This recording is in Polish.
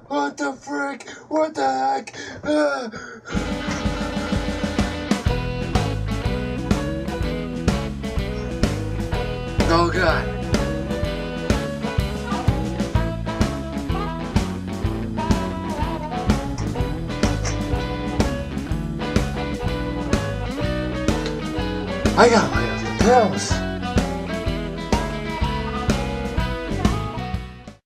What the frick? What the heck? Oh god. I got pills.